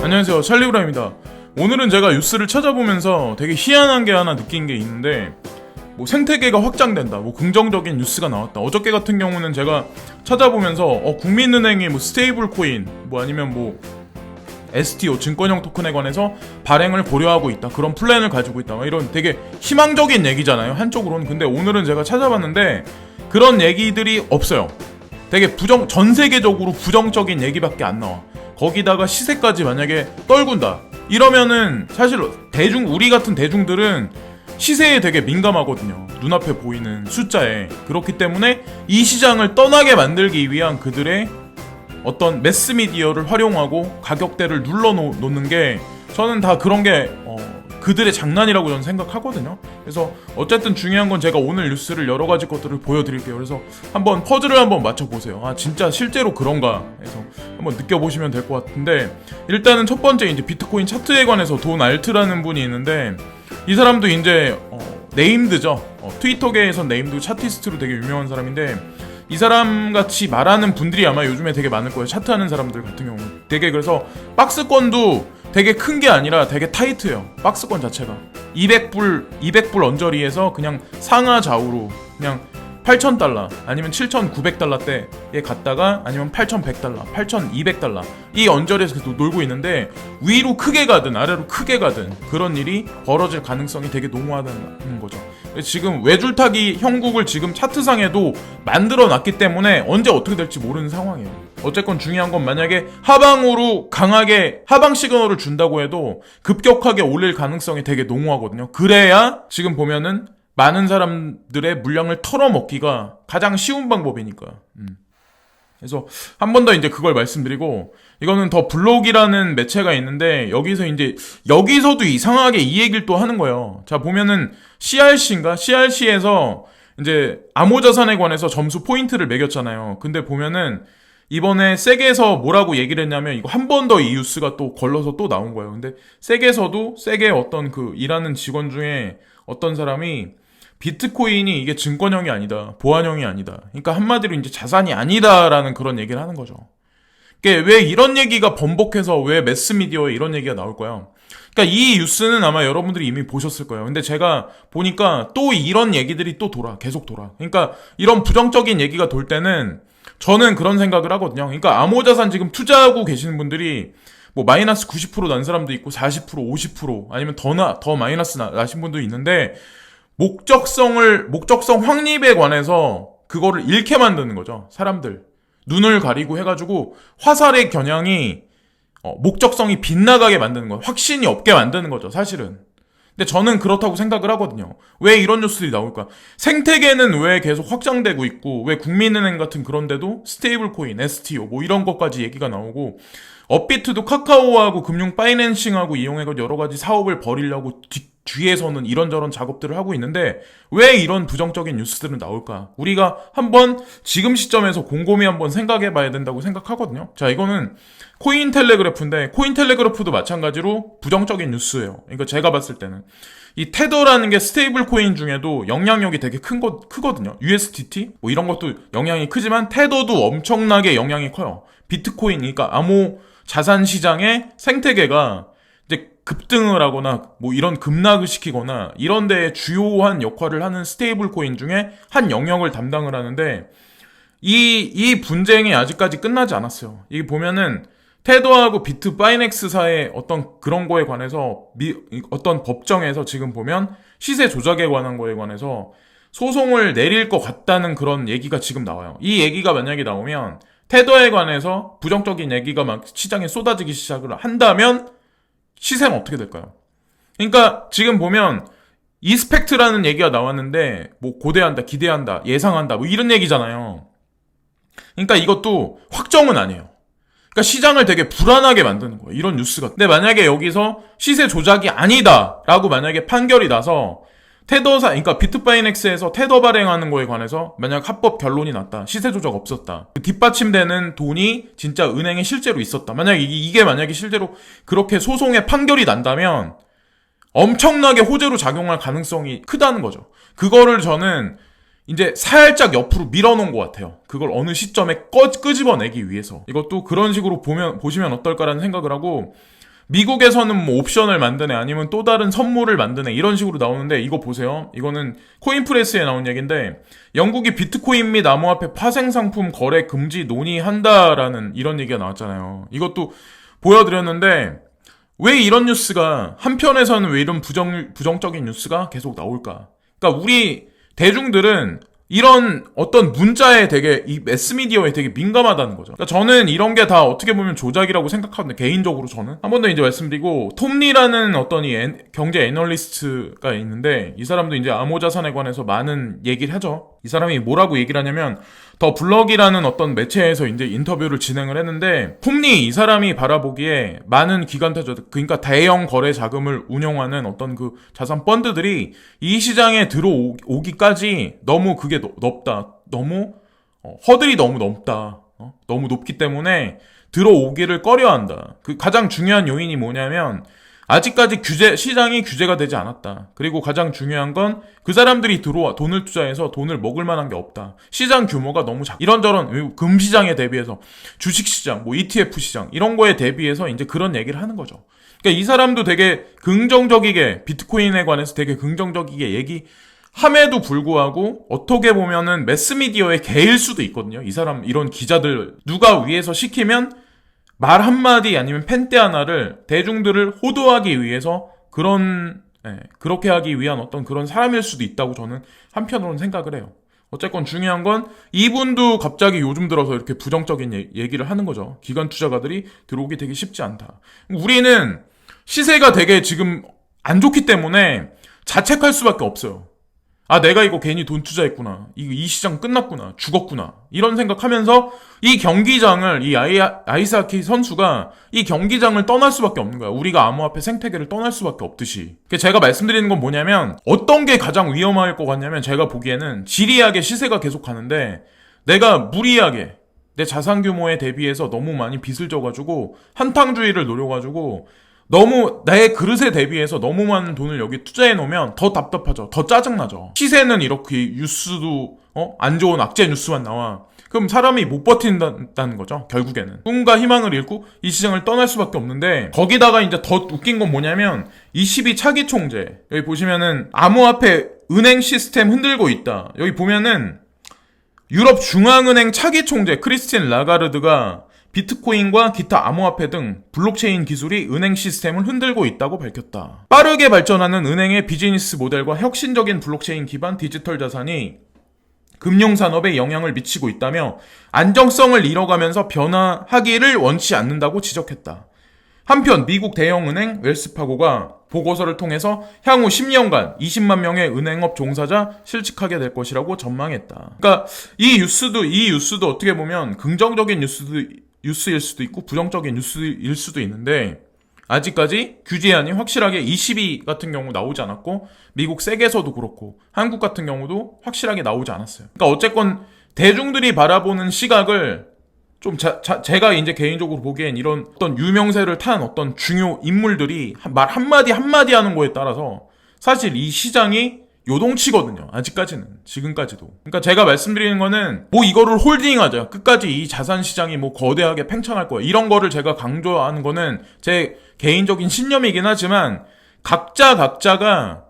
안녕하세요, 찰리브라입니다. 오늘은 제가 뉴스를 찾아보면서 되게 희한한 게 하나 느낀 게 있는데, 뭐 생태계가 확장된다, 뭐 긍정적인 뉴스가 나왔다. 어저께 같은 경우는 제가 찾아보면서 국민은행이 뭐 스테이블 코인, 뭐 아니면 뭐 STO 증권형 토큰에 관해서 발행을 고려하고 있다, 그런 플랜을 가지고 있다, 이런 되게 희망적인 얘기잖아요, 한쪽으로는. 근데 오늘은 제가 찾아봤는데 그런 얘기들이 없어요. 되게 전 세계적으로 부정적인 얘기밖에 안 나와. 거기다가 시세까지 만약에 떨군다 이러면은 사실 우리 같은 대중들은 시세에 되게 민감하거든요. 눈앞에 보이는 숫자에. 그렇기 때문에 이 시장을 떠나게 만들기 위한 그들의 어떤 매스미디어를 활용하고 가격대를 눌러놓는 게, 저는 다 그런 게 그들의 장난이라고 저는 생각하거든요. 그래서 어쨌든 중요한 건 제가 오늘 뉴스를 여러 가지 것들을 보여드릴게요. 그래서 한번 퍼즐을 한번 맞춰보세요. 아, 진짜 실제로 그런가 해서 한번 느껴보시면 될 것 같은데, 일단은 첫 번째 이제 비트코인 차트에 관해서 돈 알트라는 분이 있는데, 이 사람도 이제 네임드죠. 트위터계에서 네임드 차티스트로 되게 유명한 사람인데, 이 사람 같이 말하는 분들이 아마 요즘에 되게 많을 거예요. 차트하는 사람들 같은 경우 되게. 그래서 박스권도 되게 큰 게 아니라 되게 타이트해요. 박스권 자체가 200불 언저리에서 그냥 상하 좌우로 그냥 8,000달러 아니면 7,900달러대에 갔다가 아니면 8,100달러, 8,200달러 이 언저리에서 계속 놀고 있는데, 위로 크게 가든 아래로 크게 가든 그런 일이 벌어질 가능성이 되게 농후하다는 거죠. 지금 외줄타기 형국을 지금 차트상에도 만들어놨기 때문에 언제 어떻게 될지 모르는 상황이에요. 어쨌건 중요한 건, 만약에 하방으로 강하게 하방 시그널을 준다고 해도 급격하게 올릴 가능성이 되게 농후하거든요. 그래야 지금 보면은 많은 사람들의 물량을 털어먹기가 가장 쉬운 방법이니까. 그래서 한 번 더 이제 그걸 말씀드리고, 이거는 더 블록이라는 매체가 있는데, 여기서도 이상하게 이 얘기를 또 하는 거예요. 자, 보면은 CRC에서 이제 암호자산에 관해서 점수 포인트를 매겼잖아요. 근데 보면은 이번에 세계에서 뭐라고 얘기를 했냐면, 이거 한 번 더 이 뉴스가 또 걸러서 또 나온 거예요. 근데 세계에서도 세계 어떤 그 일하는 직원 중에 어떤 사람이 비트코인이 이게 증권형이 아니다, 보안형이 아니다, 그러니까 한마디로 이제 자산이 아니다라는 그런 얘기를 하는 거죠. 왜 이런 얘기가 번복해서 왜 매스미디어에 이런 얘기가 나올 거야? 그러니까 이 뉴스는 아마 여러분들이 이미 보셨을 거예요. 근데 제가 보니까 또 이런 얘기들이 또 계속 돌아. 그러니까 이런 부정적인 얘기가 돌 때는 저는 그런 생각을 하거든요. 그러니까 암호자산 지금 투자하고 계시는 분들이 뭐 마이너스 90% 난 사람도 있고 40%, 50% 아니면 더 마이너스 나신 분도 있는데, 목적성 확립에 관해서 그거를 잃게 만드는 거죠. 사람들 눈을 가리고 해가지고 화살의 겨냥이 목적성이 빗나가게 만드는 거예요. 확신이 없게 만드는 거죠, 사실은. 근데 저는 그렇다고 생각을 하거든요. 왜 이런 뉴스들이 나올까? 생태계는 왜 계속 확장되고 있고, 왜 국민은행 같은 그런 데도 스테이블 코인, STO 뭐 이런 것까지 얘기가 나오고, 업비트도 카카오하고 금융 파이낸싱하고 이용해서 여러 가지 사업을 벌이려고 뒤에서는 이런저런 작업들을 하고 있는데, 왜 이런 부정적인 뉴스들은 나올까? 우리가 한번 지금 시점에서 곰곰이 한번 생각해 봐야 된다고 생각하거든요. 자, 이거는 코인텔레그래프인데, 코인텔레그래프도 마찬가지로 부정적인 뉴스예요. 그러니까 제가 봤을 때는 이 테더라는 게 스테이블 코인 중에도 영향력이 되게 크거든요. USDT 뭐 이런 것도 영향이 크지만 테더도 엄청나게 영향이 커요. 비트코인, 그러니까 암호 자산 시장의 생태계가 이제 급등을 하거나 뭐 이런 급락을 시키거나 이런 데에 주요한 역할을 하는 스테이블 코인 중에 한 영역을 담당을 하는데, 이 분쟁이 아직까지 끝나지 않았어요. 이게 보면은 테더하고 비트파이넥스사의 어떤 그런 거에 관해서 어떤 법정에서 지금 보면 시세 조작에 관한 거에 관해서 소송을 내릴 것 같다는 그런 얘기가 지금 나와요. 이 얘기가 만약에 나오면 테더에 관해서 부정적인 얘기가 막 시장에 쏟아지기 시작을 한다면 시세는 어떻게 될까요? 그러니까 지금 보면 이스펙트라는 얘기가 나왔는데, 뭐 고대한다, 기대한다, 예상한다 뭐 이런 얘기잖아요. 그러니까 이것도 확정은 아니에요. 그러니까 시장을 되게 불안하게 만드는 거예요, 이런 뉴스가. 근데 만약에 여기서 시세 조작이 아니다라고 만약에 판결이 나서 그러니까 비트파이넥스에서 테더 발행하는 거에 관해서 만약 합법 결론이 났다, 시세 조작 없었다, 뒷받침되는 돈이 진짜 은행에 실제로 있었다, 만약에 이게 만약에 실제로 그렇게 소송의 판결이 난다면 엄청나게 호재로 작용할 가능성이 크다는 거죠. 그거를 저는 이제 살짝 옆으로 밀어놓은 것 같아요. 그걸 어느 시점에 끄집어내기 위해서. 이것도 그런 식으로 보시면 어떨까라는 생각을 하고, 미국에서는 뭐 옵션을 만드네 아니면 또 다른 선물을 만드네 이런 식으로 나오는데 이거 보세요. 이거는 코인프레스에 나온 얘기인데 영국이 비트코인 및 암호화폐 파생 상품 거래 금지 논의한다라는 이런 얘기가 나왔잖아요. 이것도 보여드렸는데 왜 이런 뉴스가 한편에서는 왜 이런 부정적인 뉴스가 계속 나올까? 그러니까 우리 대중들은 이런 어떤 문자에 되게 이 매스미디어에 되게 민감하다는 거죠. 그러니까 저는 이런 게 다 어떻게 보면 조작이라고 생각하는데 개인적으로 저는 한 번 더 이제 말씀드리고 톰리라는 어떤 경제 애널리스트가 있는데 이 사람도 이제 암호자산에 관해서 많은 얘기를 하죠. 이 사람이 뭐라고 얘기를 하냐면 더 블럭이라는 어떤 매체에서 이제 인터뷰를 진행을 했는데 톰리 이 사람이 바라보기에 많은 기관태죠. 그러니까 대형 거래 자금을 운용하는 어떤 그 자산 펀드들이 이 시장에 들어오기까지 너무 그게 높다. 너무 허들이 너무 높다. 너무 높기 때문에 들어오기를 꺼려한다. 그 가장 중요한 요인이 뭐냐면 아직까지 시장이 규제가 되지 않았다. 그리고 가장 중요한 건 그 사람들이 들어와 돈을 투자해서 돈을 먹을 만한 게 없다. 시장 규모가 너무 이런저런 금시장에 대비해서 주식시장, 뭐 ETF 시장 이런 거에 대비해서 이제 그런 얘기를 하는 거죠. 그러니까 이 사람도 되게 긍정적이게 비트코인에 관해서 되게 긍정적이게 얘기함에도 불구하고 어떻게 보면은 매스미디어의 개일 수도 있거든요. 이 사람 이런 기자들 누가 위에서 시키면 말 한마디 아니면 펜대 하나를 대중들을 호도하기 위해서 그렇게 하기 위한 어떤 그런 사람일 수도 있다고 저는 한편으로는 생각을 해요. 어쨌건 중요한 건 이분도 갑자기 요즘 들어서 이렇게 부정적인 얘기를 하는 거죠. 기관 투자가들이 들어오기 되게 쉽지 않다. 우리는 시세가 되게 지금 안 좋기 때문에 자책할 수밖에 없어요. 아, 내가 이거 괜히 돈 투자했구나. 이 시장 끝났구나. 죽었구나. 이런 생각하면서 이 경기장을, 아이스하키 선수가 이 경기장을 떠날 수밖에 없는 거야. 우리가 암호화폐 생태계를 떠날 수밖에 없듯이. 제가 말씀드리는 건 뭐냐면, 어떤 게 가장 위험할 것 같냐면, 제가 보기에는 지리하게 시세가 계속 가는데, 내가 무리하게, 내 자산 규모에 대비해서 너무 많이 빚을 져가지고, 한탕주의를 노려가지고, 너무 내 그릇에 대비해서 너무 많은 돈을 여기 투자해 놓으면 더 답답하죠. 더 짜증나죠. 시세는 이렇게 뉴스도 안 좋은 악재 뉴스만 나와. 그럼 사람이 못 버틴다는 거죠. 결국에는 꿈과 희망을 잃고 이 시장을 떠날 수밖에 없는데 거기다가 이제 더 웃긴 건 뭐냐면 22 차기 총재 여기 보시면은 암호화폐 은행 시스템 흔들고 있다. 여기 보면은 유럽 중앙은행 차기 총재 크리스틴 라가르드가 비트코인과 기타 암호화폐 등 블록체인 기술이 은행 시스템을 흔들고 있다고 밝혔다. 빠르게 발전하는 은행의 비즈니스 모델과 혁신적인 블록체인 기반 디지털 자산이 금융산업에 영향을 미치고 있다며 안정성을 잃어가면서 변화하기를 원치 않는다고 지적했다. 한편 미국 대형은행 웰스파고가 보고서를 통해서 향후 10년간 20만 명의 은행업 종사자 실직하게 될 것이라고 전망했다. 그러니까 이 뉴스도 어떻게 보면 긍정적인 뉴스일 수도 있고 부정적인 뉴스일 수도 있는데 아직까지 규제안이 확실하게 22 같은 경우 나오지 않았고 미국 세계에서도 그렇고 한국 같은 경우도 확실하게 나오지 않았어요. 그러니까 어쨌건 대중들이 바라보는 시각을 좀 제가 이제 개인적으로 보기엔 이런 어떤 유명세를 탄 어떤 중요 인물들이 말 한마디 하는 거에 따라서 사실 이 시장이 요동치거든요. 아직까지는. 지금까지도. 그러니까 제가 말씀드리는 거는 뭐 이거를 홀딩하자. 끝까지 이 자산 시장이 뭐 거대하게 팽창할 거야. 이런 거를 제가 강조하는 거는 제 개인적인 신념이긴 하지만 각자가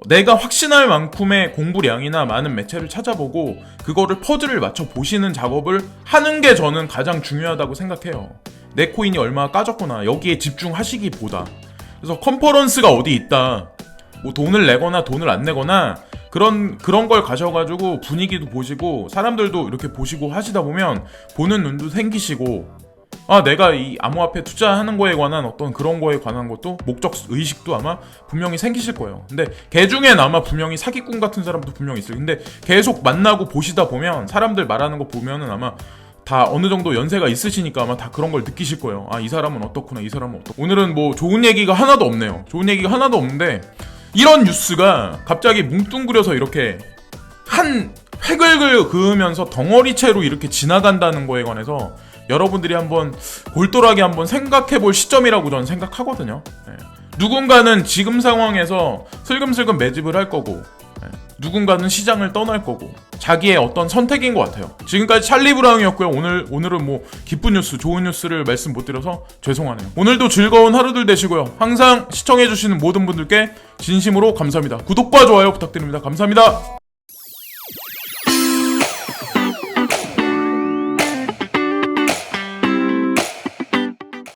내가 확신할 만큼의 공부량이나 많은 매체를 찾아보고 그거를 퍼즐을 맞춰 보시는 작업을 하는 게 저는 가장 중요하다고 생각해요. 내 코인이 얼마나 까졌구나. 여기에 집중하시기보다. 그래서 컨퍼런스가 어디 있다. 뭐 돈을 내거나 돈을 안 내거나 그런 걸 가셔가지고 분위기도 보시고 사람들도 이렇게 보시고 하시다 보면 보는 눈도 생기시고 아 내가 이 암호화폐 투자하는 거에 관한 어떤 그런 거에 관한 것도 목적 의식도 아마 분명히 생기실 거예요. 근데 걔 중엔 아마 분명히 사기꾼 같은 사람도 분명히 있어요. 근데 계속 만나고 보시다 보면 사람들 말하는 거 보면은 아마 다 어느 정도 연세가 있으시니까 아마 다 그런 걸 느끼실 거예요. 아 이 사람은 어떻구나 이 사람은 어떻구나. 오늘은 뭐 좋은 얘기가 하나도 없네요. 좋은 얘기가 하나도 없는데 이런 뉴스가 갑자기 뭉뚱그려서 이렇게 한 획을 그으면서 덩어리채로 이렇게 지나간다는 거에 관해서 여러분들이 한번 골똘하게 한번 생각해볼 시점이라고 저는 생각하거든요. 네. 누군가는 지금 상황에서 슬금슬금 매집을 할 거고 누군가는 시장을 떠날 거고 자기의 어떤 선택인 것 같아요. 지금까지 찰리 브라운이었고요. 오늘은 뭐 기쁜 뉴스, 좋은 뉴스를 말씀 못 드려서 죄송하네요. 오늘도 즐거운 하루들 되시고요. 항상 시청해주시는 모든 분들께 진심으로 감사합니다. 구독과 좋아요 부탁드립니다. 감사합니다.